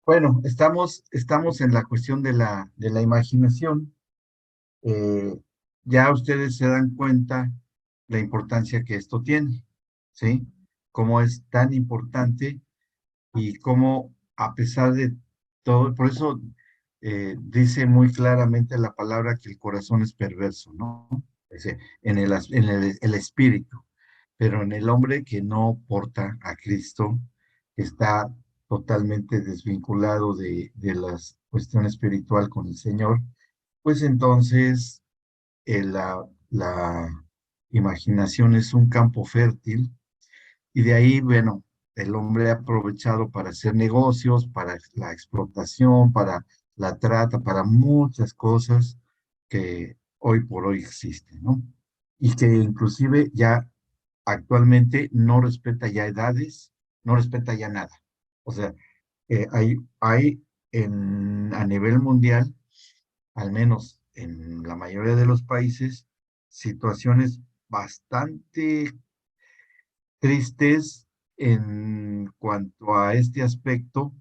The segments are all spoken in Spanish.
Bueno, estamos en la cuestión de la imaginación. Eh, ya ustedes se dan cuenta la importancia que esto tiene, ¿sí? Cómo es tan importante y cómo a pesar de todo, por eso dice muy claramente la palabra que el corazón es perverso, ¿no? En el espíritu, pero en el hombre que no porta a Cristo, que está totalmente desvinculado de la cuestión espiritual con el Señor, pues entonces la imaginación es un campo fértil y de ahí, bueno, el hombre ha aprovechado para hacer negocios, para la explotación, para la trata, para muchas cosas que hoy por hoy existen, ¿no? Y que inclusive ya actualmente no respeta ya edades, no respeta ya nada. O sea, hay a nivel mundial, al menos en la mayoría de los países, situaciones bastante tristes en cuanto a este aspecto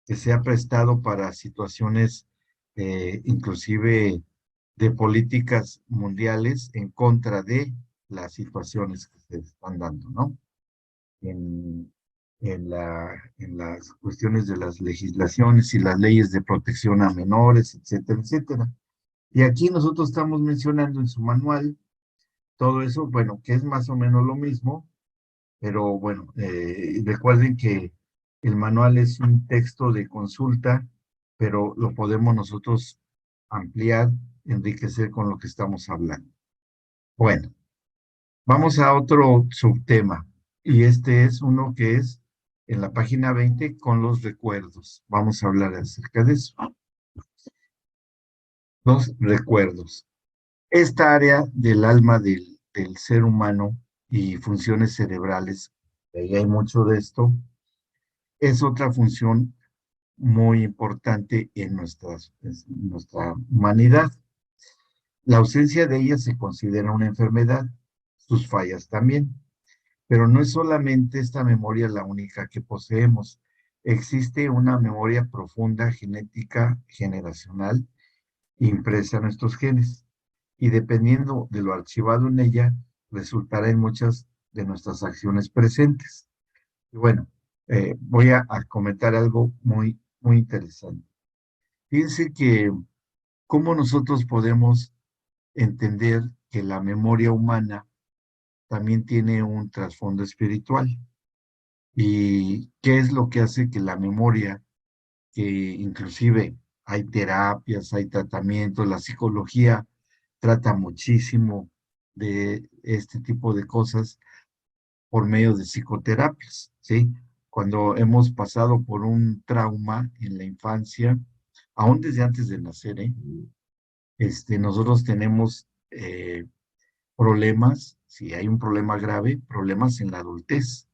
que se ha prestado para situaciones inclusive de políticas mundiales en contra de las situaciones que se están dando, ¿no? En, en las cuestiones de las legislaciones y las leyes de protección a menores, etcétera, etcétera. Y aquí nosotros estamos mencionando en su manual todo eso, bueno, que es más o menos lo mismo, pero bueno, recuerden que el manual es un texto de consulta, pero lo podemos nosotros ampliar, enriquecer con lo que estamos hablando. Bueno, vamos a otro subtema, y este es uno que es en la página 20 con los recuerdos. Vamos a hablar acerca de eso. Los recuerdos. Esta área del alma del ser humano y funciones cerebrales, que ahí hay mucho de esto, es otra función muy importante en nuestra humanidad. La ausencia de ella se considera una enfermedad, sus fallas también, pero no es solamente esta memoria la única que poseemos. Existe una memoria profunda, genética, generacional, impresa en nuestros genes, y dependiendo de lo archivado en ella, resultará en muchas de nuestras acciones presentes. Y bueno, voy a comentar algo muy, muy interesante. Fíjense que cómo nosotros podemos entender que la memoria humana también tiene un trasfondo espiritual. ¿Y qué es lo que hace que la memoria, que inclusive hay terapias, hay tratamientos, la psicología trata muchísimo de este tipo de cosas por medio de psicoterapias, ¿sí? Cuando hemos pasado por un trauma en la infancia, aún desde antes de nacer, ¿eh? Nosotros tenemos problemas, si hay un problema grave, problemas en la adultez.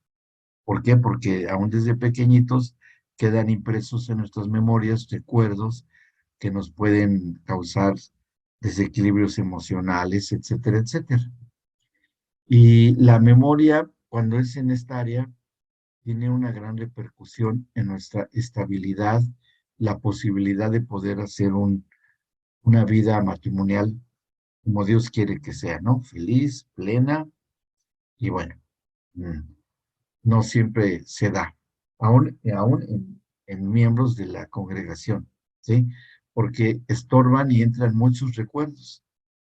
¿Por qué? Porque aún desde pequeñitos quedan impresos en nuestras memorias recuerdos que nos pueden causar desequilibrios emocionales, etcétera, etcétera. Y la memoria, cuando es en esta área, tiene una gran repercusión en nuestra estabilidad, la posibilidad de poder hacer una vida matrimonial como Dios quiere que sea, ¿no? Feliz, plena y bueno, mm, no siempre se da, aún en miembros de la congregación, ¿sí? Porque estorban y entran muchos recuerdos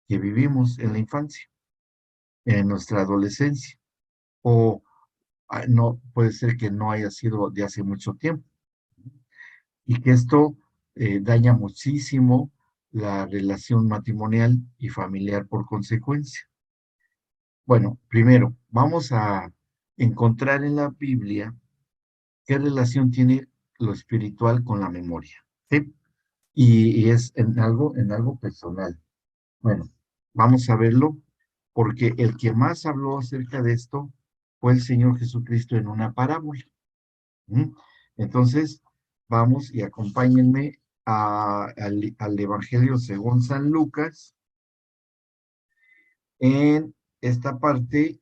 que vivimos en la infancia, en nuestra adolescencia, o no puede ser que no haya sido de hace mucho tiempo, y que esto daña muchísimo la relación matrimonial y familiar por consecuencia. Bueno, primero, vamos a encontrar en la Biblia qué relación tiene lo espiritual con la memoria, ¿sí? Y es en algo personal. Bueno, vamos a verlo, porque el que más habló acerca de esto fue el Señor Jesucristo en una parábola. ¿Mm? Entonces, vamos y acompáñenme al Evangelio según San Lucas, en esta parte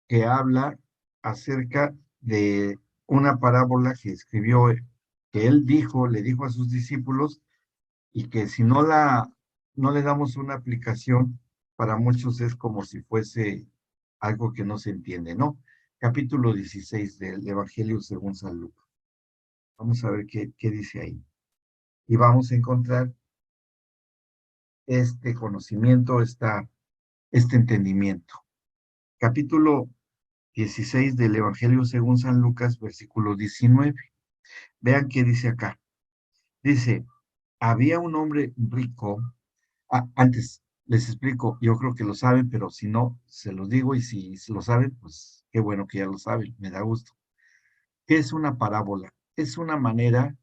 que habla acerca de una parábola que escribió que él le dijo a sus discípulos, y que si no le damos una aplicación, para muchos es como si fuese algo que no se entiende, ¿no? Capítulo 16 del Evangelio según San Lucas. Vamos a ver qué dice ahí. Y vamos a encontrar este conocimiento, este entendimiento. Capítulo 16 del Evangelio según San Lucas, versículo 19. Vean qué dice acá. Dice, había un hombre rico. Antes les explico, yo creo que lo saben, pero si no, se los digo, y si lo saben, pues qué bueno que ya lo saben, me da gusto. ¿Qué es una parábola? Es una manera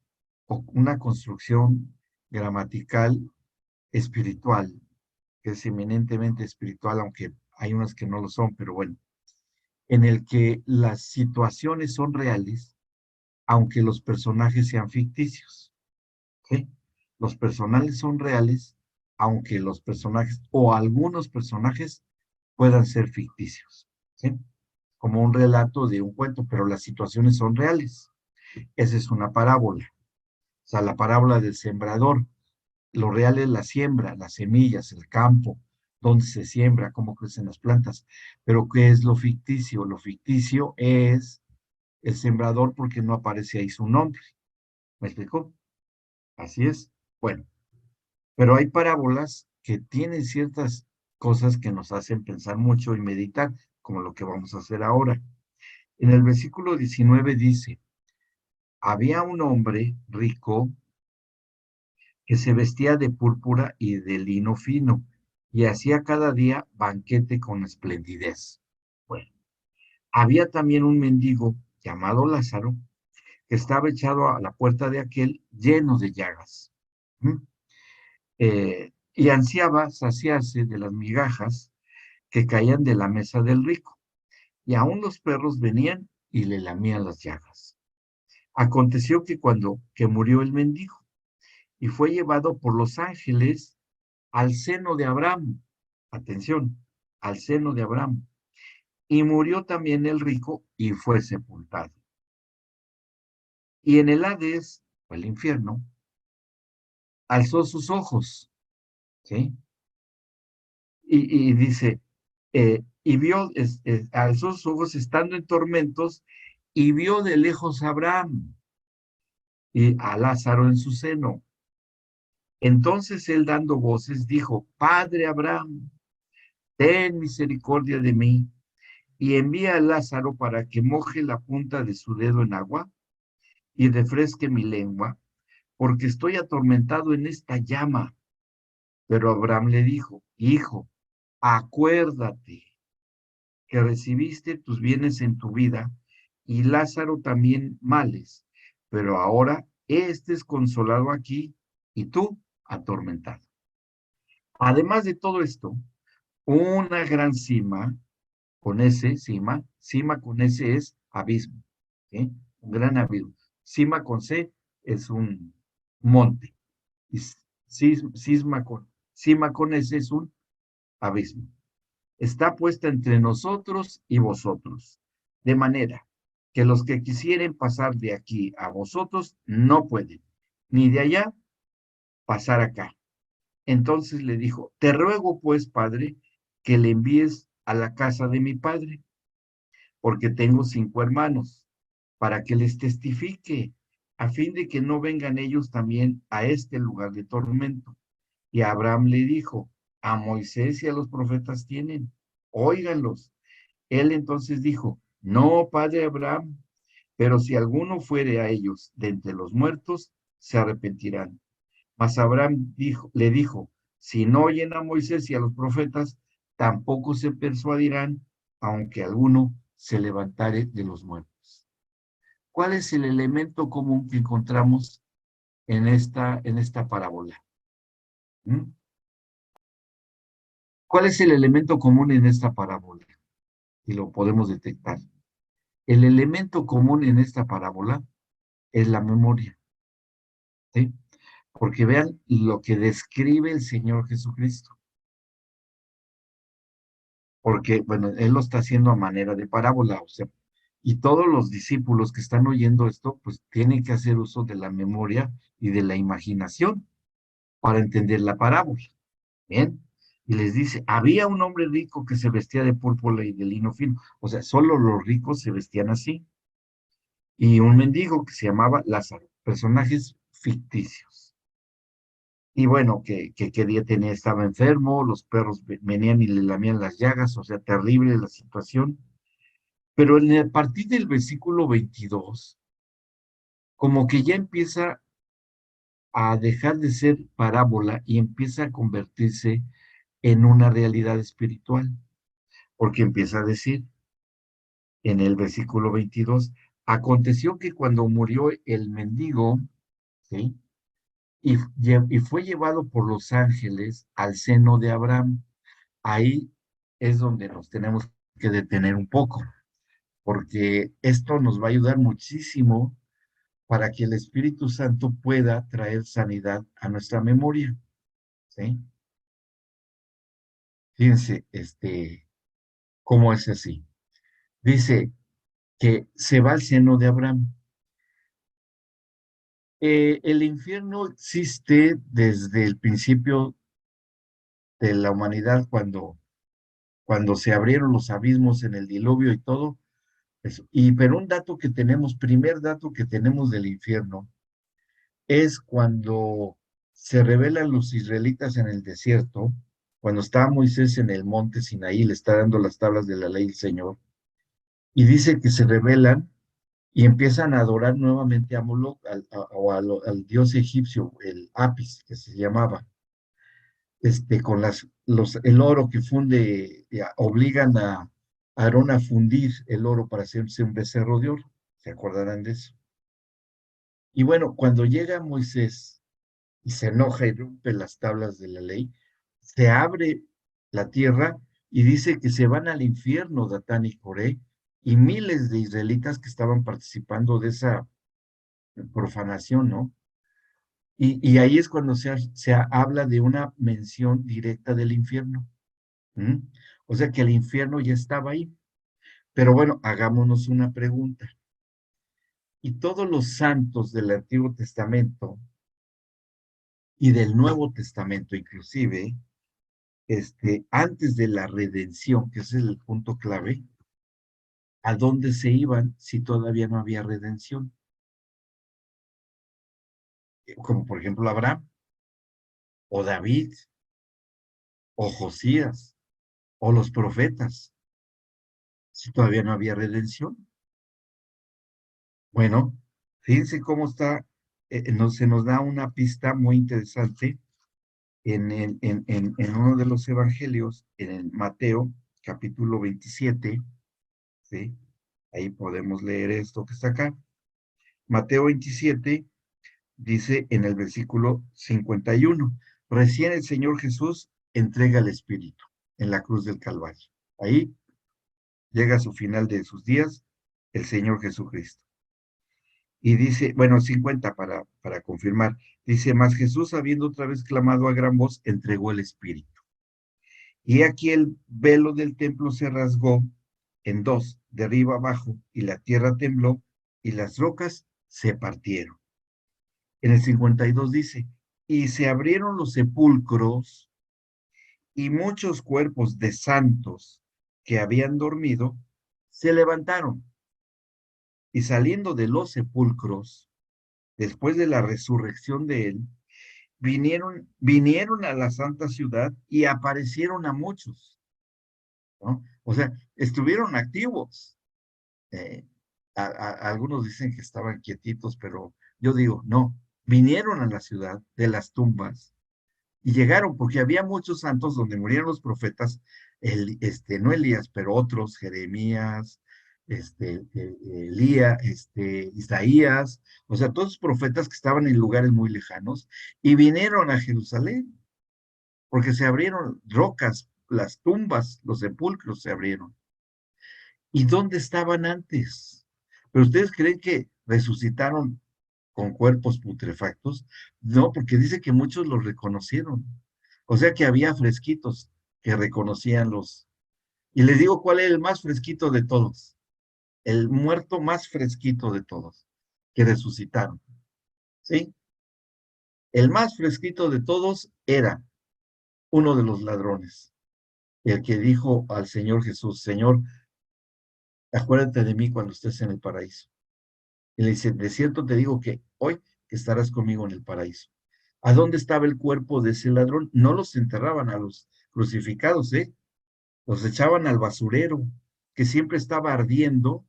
o una construcción gramatical espiritual, que es eminentemente espiritual, aunque hay unas que no lo son, pero bueno, en el que las situaciones son reales, aunque los personajes sean ficticios. ¿Sí? Los personajes son reales, aunque los personajes o algunos personajes puedan ser ficticios. ¿Sí? Como un relato de un cuento, pero las situaciones son reales. Esa es una parábola. O sea, la parábola del sembrador. Lo real es la siembra, las semillas, el campo, dónde se siembra, cómo crecen las plantas. Pero ¿qué es lo ficticio? Lo ficticio es el sembrador porque no aparece ahí su nombre. ¿Me explicó? Así es. Bueno, pero hay parábolas que tienen ciertas cosas que nos hacen pensar mucho y meditar, como lo que vamos a hacer ahora. En el versículo 19 dice, había un hombre rico que se vestía de púrpura y de lino fino y hacía cada día banquete con esplendidez. Bueno, había también un mendigo llamado Lázaro que estaba echado a la puerta de aquel lleno de llagas. ¿Mm? Y ansiaba saciarse de las migajas que caían de la mesa del rico, y aún los perros venían y le lamían las llagas. Aconteció que cuando que murió el mendigo, y fue llevado por los ángeles al seno de Abraham, atención, al seno de Abraham, y murió también el rico y fue sepultado. Y en el Hades, o el infierno, alzó sus ojos, ¿sí? Y dice, y vio, alzó sus ojos estando en tormentos, y vio de lejos a Abraham y a Lázaro en su seno. Entonces él dando voces dijo, Padre Abraham, ten misericordia de mí, y envía a Lázaro para que moje la punta de su dedo en agua y refresque mi lengua, porque estoy atormentado en esta llama. Pero Abraham le dijo, Hijo, acuérdate que recibiste tus bienes en tu vida y Lázaro también males, pero ahora este es consolado aquí y tú atormentado. Además de todo esto, una gran cima, con ese, cima con ese es abismo, ¿sí? Un gran abismo. Cima con C es un monte, y cima con ese es un abismo. Está puesta entre nosotros y vosotros, de manera que los que quisieren pasar de aquí a vosotros no pueden, ni de allá pasar acá. Entonces le dijo, te ruego pues, padre, que le envíes a la casa de mi padre, porque tengo 5 hermanos, para que les testifique, a fin de que no vengan ellos también a este lugar de tormento. Y Abraham le dijo, a Moisés y a los profetas tienen, óiganlos. Él entonces dijo, no, padre Abraham, pero si alguno fuere a ellos de entre los muertos, se arrepentirán. Mas Abraham le dijo, si no oyen a Moisés y a los profetas, tampoco se persuadirán, aunque alguno se levantare de los muertos. ¿Cuál es el elemento común que encontramos en esta parábola? ¿Mm? ¿Cuál es el elemento común en esta parábola? Y lo podemos detectar. El elemento común en esta parábola es la memoria, ¿sí? Porque vean lo que describe el Señor Jesucristo. Porque, bueno, Él lo está haciendo a manera de parábola, o sea, Y todos los discípulos que están oyendo esto, pues tienen que hacer uso de la memoria y de la imaginación para entender la parábola. Bien. Y les dice, había un hombre rico que se vestía de púrpura y de lino fino. O sea, solo los ricos se vestían así. Y un mendigo que se llamaba Lázaro. Personajes ficticios. Y bueno, que día tenía, estaba enfermo, los perros venían y le lamían las llagas, o sea, terrible la situación. Pero a partir del versículo 22, como que ya empieza a dejar de ser parábola y empieza a convertirse en una realidad espiritual, porque empieza a decir en el versículo 22, aconteció que cuando murió el mendigo, ¿sí? Y fue llevado por los ángeles al seno de Abraham. Ahí es donde nos tenemos que detener un poco, porque esto nos va a ayudar muchísimo para que el Espíritu Santo pueda traer sanidad a nuestra memoria, ¿sí? Fíjense, cómo es así. Dice que se va al seno de Abraham. El infierno existe desde el principio de la humanidad, cuando se abrieron los abismos en el diluvio y todo eso. Pero un dato que tenemos, primer dato que tenemos del infierno, es cuando se rebelan los israelitas en el desierto, cuando está Moisés en el monte Sinaí, le está dando las tablas de la ley del Señor, y dice que se rebelan y empiezan a adorar nuevamente a Moloch, al dios egipcio, el Apis, que se llamaba, con el oro que funde, obligan a Aarón a fundir el oro para hacerse un becerro de oro. ¿Se acordarán de eso? Y bueno, cuando llega Moisés y se enoja y rompe las tablas de la ley, se abre la tierra y dice que se van al infierno Datán y Coré, y miles de israelitas que estaban participando de esa profanación, ¿no? Y ahí es cuando se habla de una mención directa del infierno. ¿Mm? O sea que el infierno ya estaba ahí. Pero bueno, hagámonos una pregunta. Y todos los santos del Antiguo Testamento y del Nuevo Testamento inclusive, antes de la redención, que ese es el punto clave, ¿a dónde se iban si todavía no había redención? Como por ejemplo Abraham, o David, o Josías, o los profetas, si todavía no había redención. Bueno, fíjense cómo está, se nos da una pista muy interesante en uno de los evangelios, en el Mateo, capítulo 27, ¿sí? Ahí podemos leer esto que está acá. Mateo 27 dice en el versículo 51, recién el Señor Jesús entrega el Espíritu en la cruz del Calvario. Ahí llega a su final de sus días el Señor Jesucristo. Y dice, bueno, 50 para confirmar, dice, mas Jesús, habiendo otra vez clamado a gran voz, entregó el Espíritu. Y aquí el velo del templo se rasgó en dos, de arriba abajo, y la tierra tembló, y las rocas se partieron. En el 52 dice, y se abrieron los sepulcros, y muchos cuerpos de santos que habían dormido se levantaron, y saliendo de los sepulcros, después de la resurrección de él, vinieron a la santa ciudad y aparecieron a muchos, ¿no? O sea, estuvieron activos. Eh, Algunos dicen que estaban quietitos, pero yo digo, no, vinieron a la ciudad de las tumbas y llegaron porque había muchos santos donde murieron los profetas, no Elías, pero otros, Jeremías, Elías, Isaías, o sea, todos los profetas que estaban en lugares muy lejanos y vinieron a Jerusalén porque se abrieron rocas, las tumbas, los sepulcros se abrieron. ¿Y dónde estaban antes? ¿Pero ustedes creen que resucitaron con cuerpos putrefactos? No, porque dice que muchos los reconocieron. O sea que había fresquitos que reconocían los. Y les digo cuál es el más fresquito de todos. el muerto más fresquito de todos, que resucitaron, ¿sí? El más fresquito de todos era uno de los ladrones, el que dijo al Señor Jesús, Señor, acuérdate de mí cuando estés en el paraíso. Y le dice, de cierto te digo que hoy estarás conmigo en el paraíso. ¿A dónde estaba el cuerpo de ese ladrón? No los enterraban a los crucificados, ¿eh? Los echaban al basurero, que siempre estaba ardiendo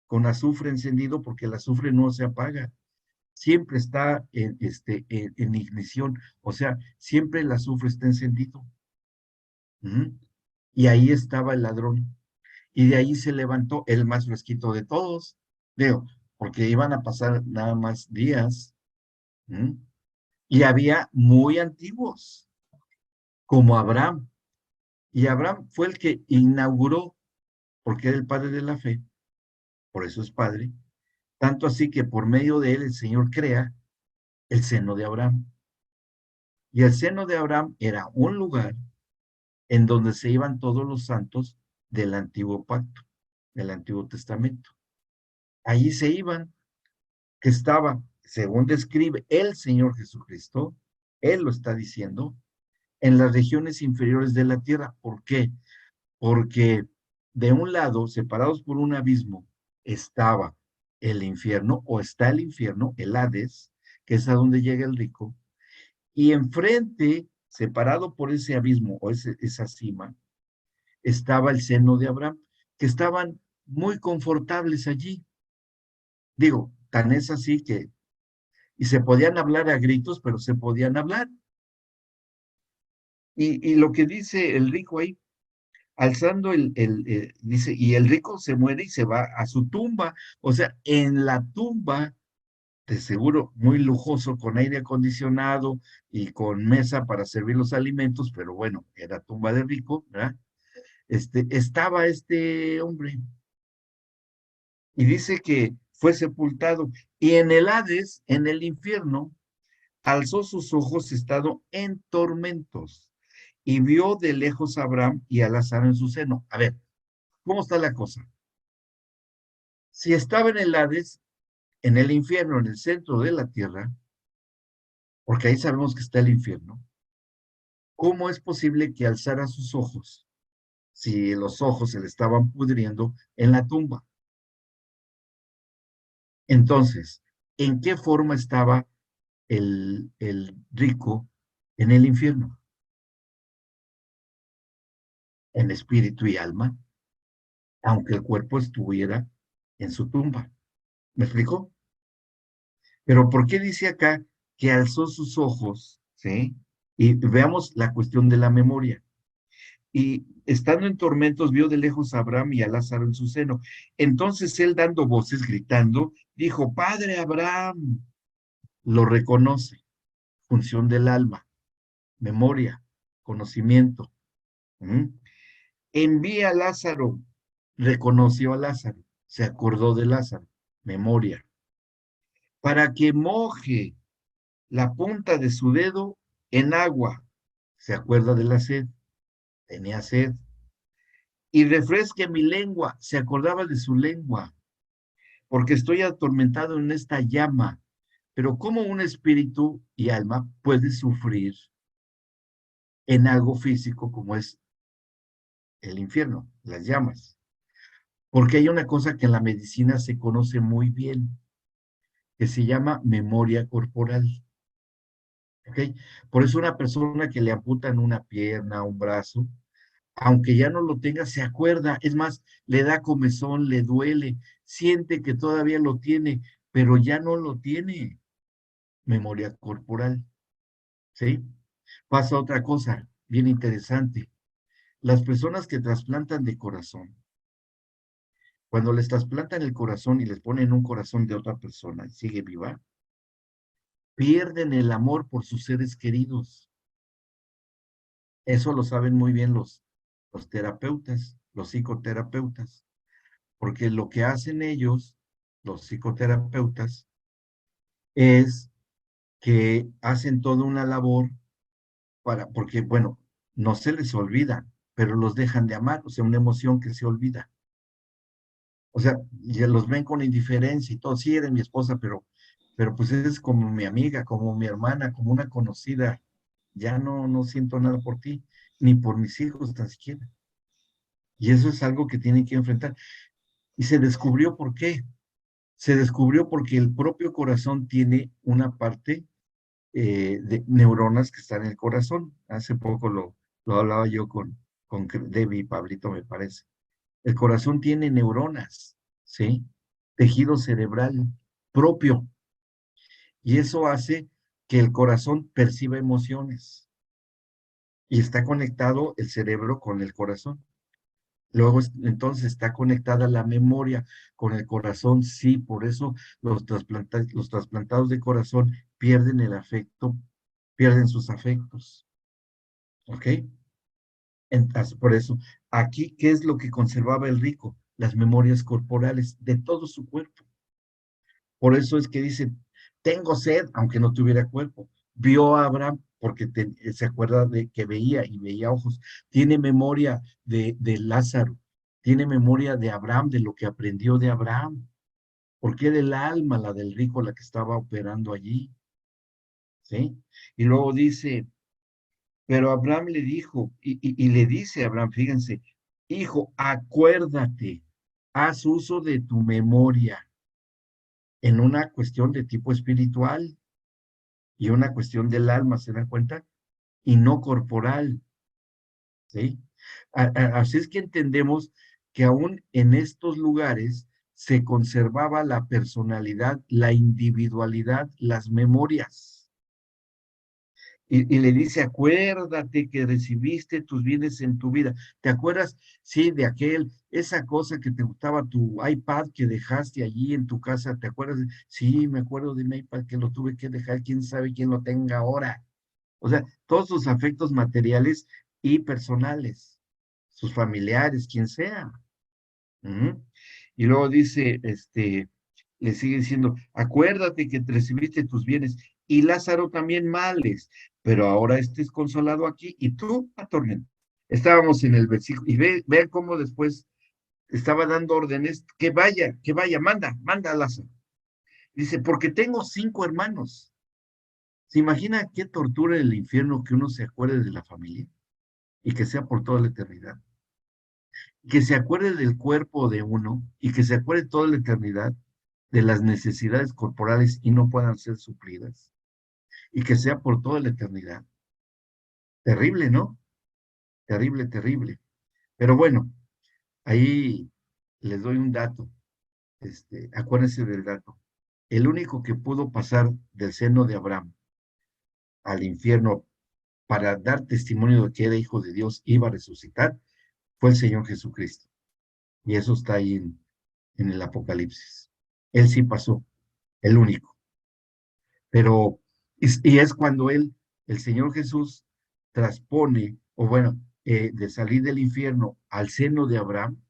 con azufre encendido porque el azufre no se apaga. Siempre está en ignición, o sea, siempre el azufre está encendido. Ujú. Y ahí estaba el ladrón. Y de ahí se levantó el más fresquito de todos. Digo, porque iban a pasar nada más días. ¿Mm? Y había muy antiguos, como Abraham. Y Abraham fue el que inauguró, porque era el padre de la fe, por eso es padre, tanto así que por medio de él el Señor crea el seno de Abraham. Y el seno de Abraham era un lugar en donde se iban todos los santos del antiguo pacto, del Antiguo Testamento. Allí se iban, que estaba, según describe el Señor Jesucristo, él lo está diciendo, en las regiones inferiores de la tierra. ¿Por qué? Porque de un lado, separados por un abismo, estaba el infierno, o está el infierno, el Hades, que es a donde llega el rico, y enfrente, separado por ese abismo o esa cima, estaba el seno de Abraham, que estaban muy confortables allí. Digo, tan es así que, y se podían hablar a gritos, pero se podían hablar. Y lo que dice el rico ahí, alzando dice, y el rico se muere y se va a su tumba. O sea, en la tumba, de seguro muy lujoso, con aire acondicionado y con mesa para servir los alimentos, pero bueno, era tumba de rico, ¿verdad? Estaba este hombre y dice que fue sepultado. Y en el Hades, en el infierno, alzó sus ojos estado en tormentos y vio de lejos a Abraham y a Lázaro en su seno. A ver, ¿cómo está la cosa? Si estaba en el Hades, en el infierno, en el centro de la tierra, porque ahí sabemos que está el infierno, ¿cómo es posible que alzara sus ojos si los ojos se le estaban pudriendo en la tumba? Entonces, ¿en qué forma estaba el rico en el infierno? En espíritu y alma, aunque el cuerpo estuviera en su tumba. ¿Me explico? Pero ¿por qué dice acá que alzó sus ojos? ¿Sí? Y veamos la cuestión de la memoria. Y estando en tormentos, vio de lejos a Abraham y a Lázaro en su seno. Entonces él, dando voces, gritando, dijo, Padre Abraham, lo reconoce, función del alma, memoria, conocimiento. ¿Mm? Envía a Lázaro, reconoció a Lázaro, se acordó de Lázaro, memoria, para que moje la punta de su dedo en agua, se acuerda de la sed, tenía sed, y refresque mi lengua, se acordaba de su lengua, porque estoy atormentado en esta llama. Pero ¿cómo un espíritu y alma puede sufrir en algo físico como es el infierno, las llamas? Porque hay una cosa que en la medicina se conoce muy bien, que se llama memoria corporal. ¿Ok? Por eso una persona que le amputan una pierna, un brazo, aunque ya no lo tenga, se acuerda, es más, le da comezón, le duele, siente que todavía lo tiene, pero ya no lo tiene, memoria corporal, ¿sí? Pasa otra cosa bien interesante. Las personas que trasplantan de corazón, cuando les trasplantan el corazón y les ponen un corazón de otra persona y sigue viva, pierden el amor por sus seres queridos. Eso lo saben muy bien los terapeutas, los psicoterapeutas, porque lo que hacen ellos, los psicoterapeutas, es que hacen toda una labor porque, bueno, no se les olvida, pero los dejan de amar, o sea, una emoción que se olvida. O sea, ya los ven con indiferencia y todo. Sí, eres mi esposa, pero pues es como mi amiga, como mi hermana, como una conocida. Ya no siento nada por ti, ni por mis hijos tan siquiera. Y eso es algo que tienen que enfrentar. Y se descubrió por qué. Se descubrió porque el propio corazón tiene una parte de neuronas que están en el corazón. Hace poco lo hablaba yo con Debbie y Pablito, me parece. El corazón tiene neuronas, ¿sí? Tejido cerebral propio. Y eso hace que el corazón perciba emociones. Y está conectado el cerebro con el corazón. Luego, entonces, está conectada la memoria con el corazón, sí, por eso los trasplantados de corazón pierden el afecto, pierden sus afectos, ¿ok? Entonces, por eso, aquí, ¿qué es lo que conservaba el rico? Las memorias corporales de todo su cuerpo. Por eso es que dice, tengo sed, aunque no tuviera cuerpo. Vio a Abraham porque se acuerda de que veía y veía ojos. Tiene memoria de Lázaro. Tiene memoria de Abraham, de lo que aprendió de Abraham. Porque era el alma, la del rico, la que estaba operando allí. ¿Sí? Y luego dice, pero Abraham le dijo, y le dice a Abraham, fíjense, hijo, acuérdate, haz uso de tu memoria en una cuestión de tipo espiritual y una cuestión del alma, ¿se dan cuenta? Y no corporal, ¿sí? Así es que entendemos que aún en estos lugares se conservaba la personalidad, la individualidad, las memorias. Y le dice, acuérdate que recibiste tus bienes en tu vida. ¿Te acuerdas? Sí, de esa cosa que te gustaba, tu iPad que dejaste allí en tu casa. ¿Te acuerdas? Sí, me acuerdo de mi iPad que lo tuve que dejar. ¿Quién sabe quién lo tenga ahora? O sea, todos sus afectos materiales y personales, sus familiares, quien sea. Ujú. Y luego dice, le sigue diciendo, acuérdate que te recibiste tus bienes y Lázaro también males, pero ahora estés consolado aquí y tú atormento. Estábamos en el versículo, y vean cómo después estaba dando órdenes, que vaya, manda a Lázaro. Dice, porque tengo 5 hermanos. ¿Se imagina qué tortura en el infierno que uno se acuerde de la familia y que sea por toda la eternidad? Que se acuerde del cuerpo de uno y que se acuerde toda la eternidad de las necesidades corporales y no puedan ser suplidas y que sea por toda la eternidad. Terrible, ¿no? Terrible, terrible. Pero bueno, ahí les doy un dato. Acuérdense del dato. El único que pudo pasar del seno de Abraham al infierno para dar testimonio de que era hijo de Dios, iba a resucitar, fue el Señor Jesucristo. Y eso está ahí en el Apocalipsis. Él sí pasó, el único. Pero, y es cuando el Señor Jesús, transpone, o bueno, de salir del infierno al seno de Abraham,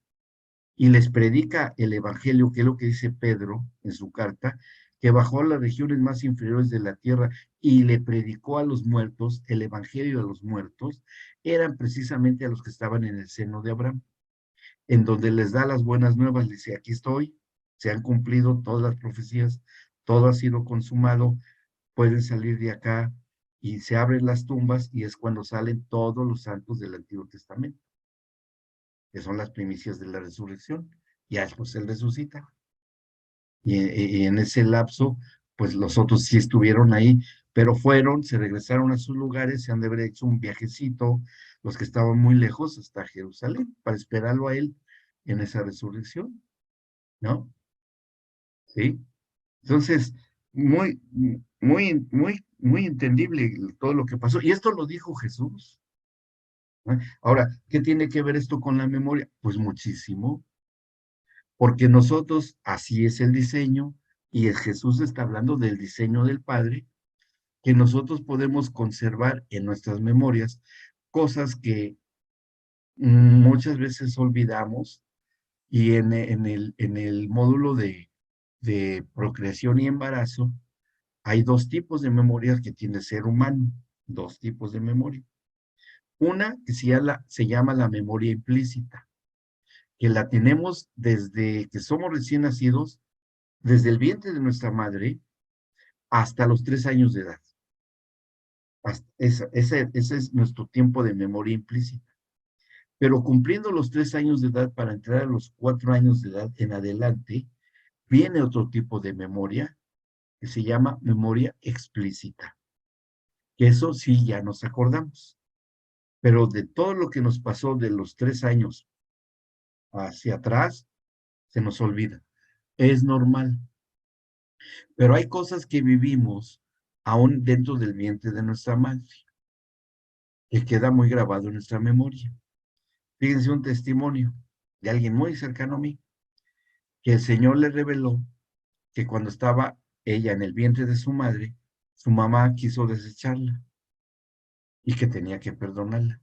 y les predica el Evangelio, que es lo que dice Pedro en su carta, que bajó a las regiones más inferiores de la tierra y le predicó a los muertos, el Evangelio a los muertos, eran precisamente a los que estaban en el seno de Abraham, en donde les da las buenas nuevas, les dice, aquí estoy, se han cumplido todas las profecías, todo ha sido consumado, pueden salir de acá, y se abren las tumbas y es cuando salen todos los santos del Antiguo Testamento, que son las primicias de la resurrección. Ya después él resucita. Y en ese lapso, pues los otros sí estuvieron ahí, pero se regresaron a sus lugares, se han de haber hecho un viajecito, los que estaban muy lejos hasta Jerusalén, para esperarlo a él en esa resurrección, ¿no? ¿Sí? Entonces, muy entendible todo lo que pasó. Y esto lo dijo Jesús, ¿no? Ahora, ¿qué tiene que ver esto con la memoria? Pues muchísimo, porque nosotros, así es el diseño, y Jesús está hablando del diseño del Padre, que nosotros podemos conservar en nuestras memorias cosas que muchas veces olvidamos, y en el módulo de procreación y embarazo, hay 2 tipos de memorias que tiene el ser humano, 2 tipos de memoria. Una que se llama la memoria implícita, que la tenemos desde que somos recién nacidos, desde el vientre de nuestra madre hasta los 3 años de edad. Ese es nuestro tiempo de memoria implícita. Pero cumpliendo los 3 años de edad para entrar a los 4 años de edad en adelante, viene otro tipo de memoria que se llama memoria explícita. Que eso sí ya nos acordamos. Pero de todo lo que nos pasó de los 3 años hacia atrás, se nos olvida. Es normal. Pero hay cosas que vivimos aún dentro del vientre de nuestra madre, que queda muy grabado en nuestra memoria. Fíjense un testimonio de alguien muy cercano a mí, que el Señor le reveló que cuando estaba ella en el vientre de su madre, su mamá quiso desecharla y que tenía que perdonarla.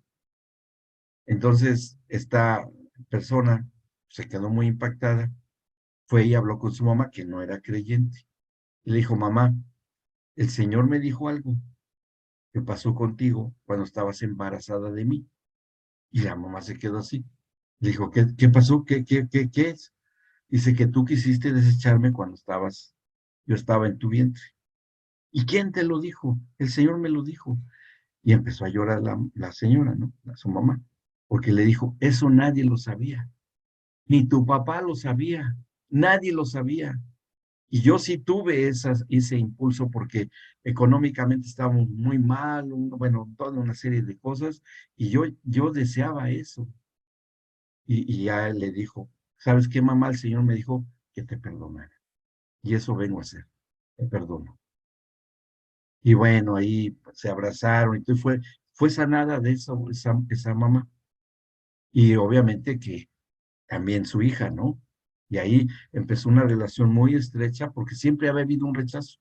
Entonces, esta persona se quedó muy impactada, fue y habló con su mamá, que no era creyente, y le dijo: mamá, el Señor me dijo algo que pasó contigo cuando estabas embarazada de mí. Y la mamá se quedó así. Le dijo: ¿qué pasó? ¿Qué es? Dice que tú quisiste desecharme cuando yo estaba en tu vientre. ¿Y quién te lo dijo? El Señor me lo dijo. Y empezó a llorar la señora, ¿no? Su mamá, porque le dijo: eso nadie lo sabía. Ni tu papá lo sabía. Nadie lo sabía. Y yo sí tuve ese impulso porque económicamente estábamos muy mal, bueno, toda una serie de cosas, y yo deseaba eso. Y ya él le dijo: ¿sabes qué, mamá? El Señor me dijo que te perdonara. Y eso vengo a hacer. Te perdono. Y bueno, ahí se abrazaron, y fue sanada de eso, esa mamá. Y obviamente que también su hija, ¿no? Y ahí empezó una relación muy estrecha porque siempre había habido un rechazo.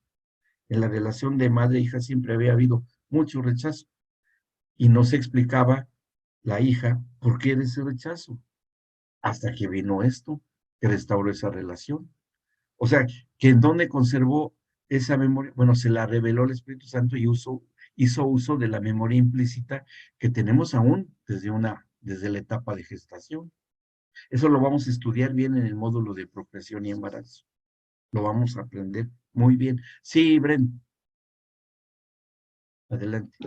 En la relación de madre e hija siempre había habido mucho rechazo. Y no se explicaba la hija por qué era ese rechazo. Hasta que vino esto, que restauró esa relación. O sea, que en dónde conservó esa memoria. Bueno, se la reveló el Espíritu Santo y hizo uso de la memoria implícita que tenemos aún desde la etapa de gestación. Eso lo vamos a estudiar bien en el módulo de procreación y embarazo. Lo vamos a aprender muy bien. Sí, Bren, adelante.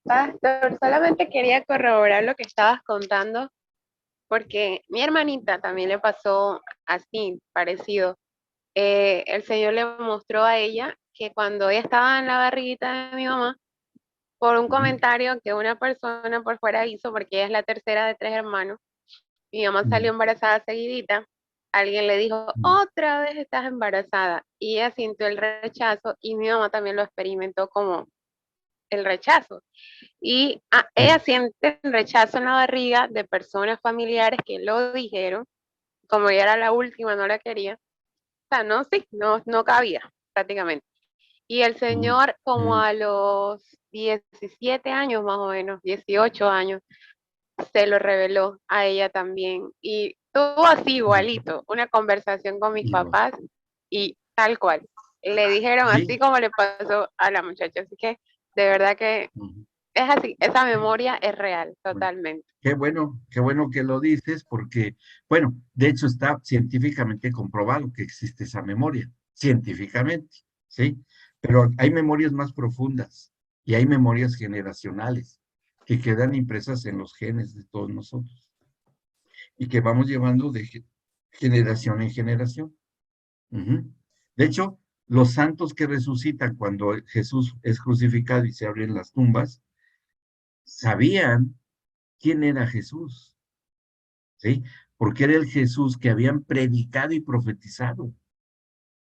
Pastor, solamente quería corroborar lo que estabas contando, porque mi hermanita también le pasó así, parecido. El Señor le mostró a ella que cuando ella estaba en la barriguita de mi mamá, por un Ujú, comentario que una persona por fuera hizo, porque ella es la tercera de tres hermanos, mi mamá ujú, salió embarazada seguidita, alguien le dijo: ujú, otra vez estás embarazada, y ella sintió el rechazo, y mi mamá también lo experimentó como el rechazo. Y ella sí, siente el rechazo en la barriga de personas familiares que lo dijeron, como ella era la última, no la quería. O sea, no, sí, no, no cabía prácticamente. Y el ujú, señor, como ujú, a los 17 años más o menos, 18 años, se lo reveló a ella también. Y tuvo así ujú, igualito, una conversación con mis igual. papás y tal cual. Le dijeron así Sí, como le pasó a la muchacha. Así que de verdad que ujú, es así, esa sí, memoria es real, bueno. totalmente. Qué bueno que lo dices porque, bueno, de hecho está científicamente comprobado que existe esa memoria, científicamente, ¿sí? Pero hay memorias más profundas y hay memorias generacionales que quedan impresas en los genes de todos nosotros y que vamos llevando de generación en generación. Ujú. De hecho, los santos que resucitan cuando Jesús es crucificado y se abren las tumbas, sabían quién era Jesús, ¿sí? Porque era el Jesús que habían predicado y profetizado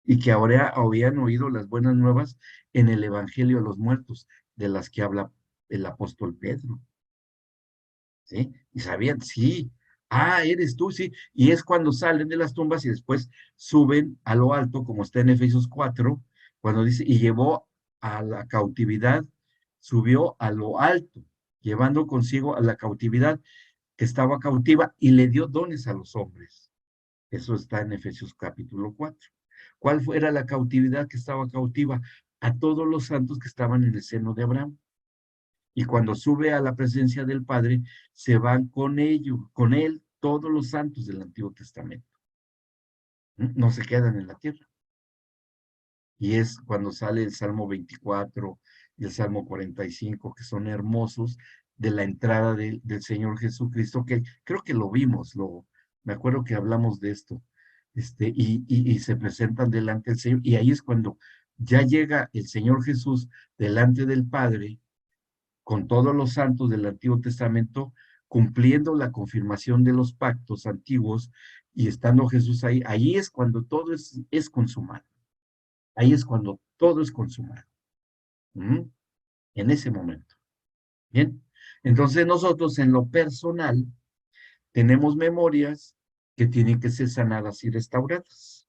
y que ahora habían oído las buenas nuevas en el Evangelio de los muertos, de las que habla el apóstol Pedro, ¿sí? Y sabían, sí, eres tú, sí. Y es cuando salen de las tumbas y después suben a lo alto, como está en Efesios 4, cuando dice: y llevó a la cautividad, subió a lo alto, llevando consigo a la cautividad que estaba cautiva y le dio dones a los hombres. Eso está en Efesios capítulo 4. ¿Cuál era la cautividad que estaba cautiva? A todos los santos que estaban en el seno de Abraham. Y cuando sube a la presencia del Padre, se van con ellos, con él, todos los santos del Antiguo Testamento. No se quedan en la tierra. Y es cuando sale el Salmo 24 y el Salmo 45, que son hermosos, de la entrada del Señor Jesucristo, que creo que lo vimos, me acuerdo que hablamos de esto, y se presentan delante del Señor, y ahí es cuando ya llega el Señor Jesús delante del Padre, con todos los santos del Antiguo Testamento, cumpliendo la confirmación de los pactos antiguos, y estando Jesús ahí, ahí es cuando todo es consumado. Ahí es cuando todo es consumado. En ese momento. Bien. Entonces nosotros en lo personal tenemos memorias que tienen que ser sanadas y restauradas.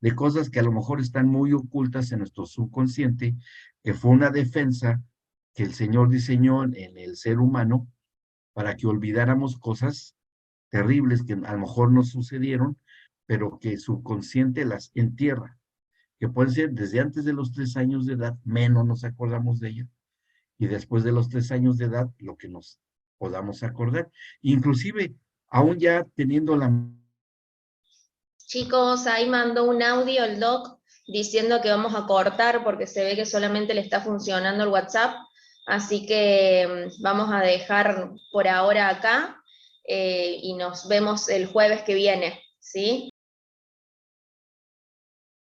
De cosas que a lo mejor están muy ocultas en nuestro subconsciente, que fue una defensa que el Señor diseñó en el ser humano para que olvidáramos cosas terribles que a lo mejor nos sucedieron, pero que subconsciente las entierra, que pueden ser desde antes de los 3 años de edad, menos nos acordamos de ella, y después de los 3 años de edad, lo que nos podamos acordar. Inclusive, aún ya teniendo la... Chicos, ahí mandó un audio el doc diciendo que vamos a cortar porque se ve que solamente le está funcionando el WhatsApp, así que vamos a dejar por ahora acá y nos vemos el jueves que viene, ¿sí?